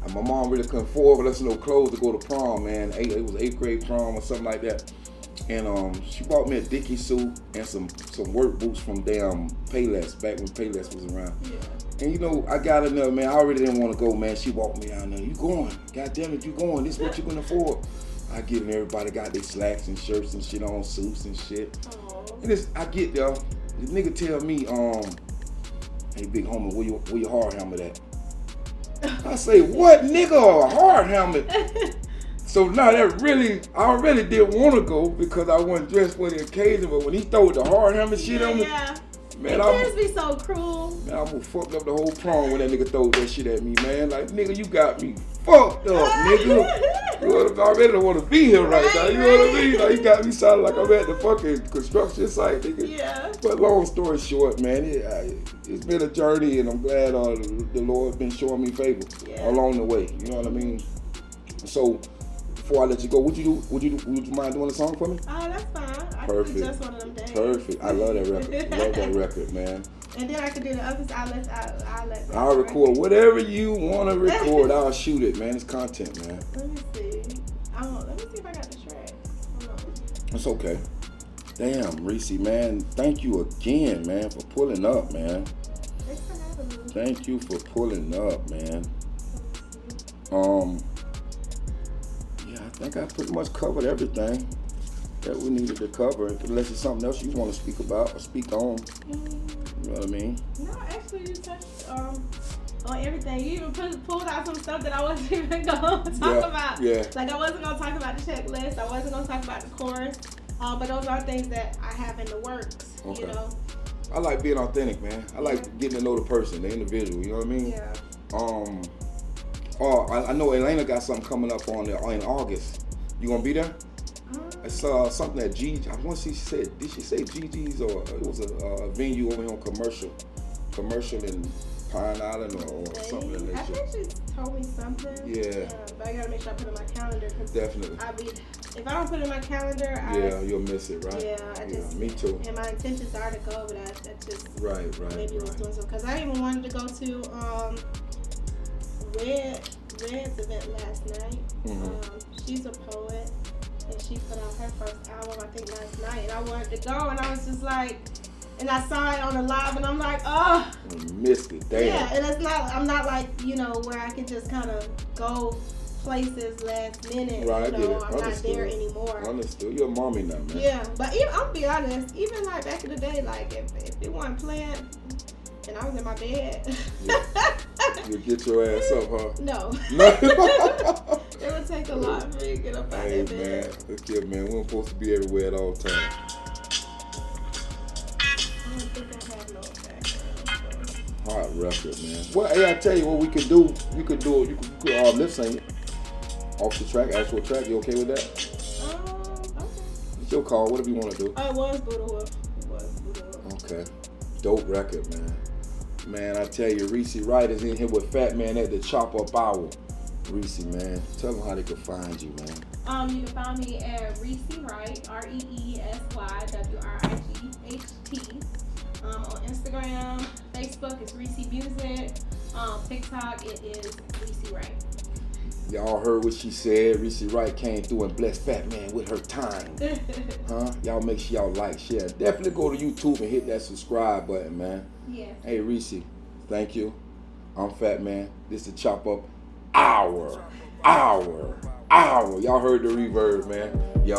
And my mom really couldn't afford us no clothes to go to prom, man. It was 8th grade prom or something like that. And she bought me a Dickie suit and some work boots from damn Payless, back when Payless was around. And you know, I got enough, man. I already didn't want to go, man. She walked me down there. You going? God damn it, you going? This is what you can afford. I get in, everybody got their slacks and shirts and shit on, suits and shit. Aww. And I get there, this nigga tell me, hey big homie, where your hard helmet at? I say, what nigga, a hard helmet? So now I really didn't want to go because I wasn't dressed for the occasion, but when he threw the hard helmet shit on me, man, it just be so cruel. Man, I almost fucked up the whole prom when that nigga threw that shit at me, man. Like, nigga, you got me fucked up, nigga. You already don't want to be here right now. You know what I mean? Like, you got me sounding like I'm at the fucking construction site, nigga. Yeah. But long story short, man, it's been a journey, and I'm glad the Lord been showing me favor along the way. You know what I mean? So, before I let you go, would you mind doing a song for me? Oh, that's fine. Perfect. I can do just one of them days. Perfect. I love that record. Love that record, man. And then I can do the others. I'll record whatever you want to record. I'll shoot it, man. It's content, man. Let me see. Let me see if I got the track. Hold on. It's okay. Damn, Reesy, man. Thank you again, man, for pulling up, man. Thanks for having me. Thank you for pulling up, man. Yeah, I think I pretty much covered everything that we needed to cover. Unless it's something else you want to speak about or speak on. You know what I mean? No, actually, you touched on everything. You even pulled out some stuff that I wasn't even going to talk about. Yeah. Like, I wasn't going to talk about the checklist. I wasn't going to talk about the chorus. But those are things that I have in the works, Okay. you know? I like being authentic, man. I like getting to know the person, the individual. You know what I mean? Yeah. I know Elena got something coming up in August. You gonna be there? I saw something at Gigi. I want to see. Did she say Gigi's, or it was a venue over here on commercial in Pine Island or something in I that shit. think she told me something. Yeah. But I gotta make sure I put it in my calendar. Cause Definitely. If I don't put it in my calendar, You'll miss it, right? Yeah, me too. And my intentions are to go, but I just right. maybe was doing something. Because I even wanted to go to Red's event last night. She's a poet, and she put out her first album, I think, last night. And I wanted to go, and I was just like, and I saw it on the live, and I'm like, oh. I missed it, damn. Yeah, and I'm not like, where I can just kind of go places last minute. Right, I'm not there anymore. Understood. You're a mommy now, man. Yeah, but even, I'll be honest, even like back in the day, like if it wasn't planned and I was in my bed. You get your ass up, huh? No. It would take a lot for me to get up out of bed. Man, look here, man. We don't supposed to be everywhere at all times. I don't think I have no background. Hot record, man. Well, hey, I tell you what we could do. You could lip sync it off the track, actual track. You okay with that? Okay. It's your call. Whatever you want to do. It was Buddha. Okay. Dope record, man. Man, I tell you, ReesyWright is in here with Fat Man at the Chop Up Hour. Reesy, man, tell them how they can find you, man. You can find me at ReesyWright, ReesyWright. On Instagram, Facebook, it's Reesy Music. TikTok, it is ReesyWright. Y'all heard what she said. ReesyWright came through and blessed Fat Man with her time. Huh? Y'all make sure y'all like, share. Definitely go to YouTube and hit that subscribe button, man. Yeah. Hey, Reesy, thank you. I'm Fat Man. This is Chop Up Hour. Y'all heard the reverb, man. Yo.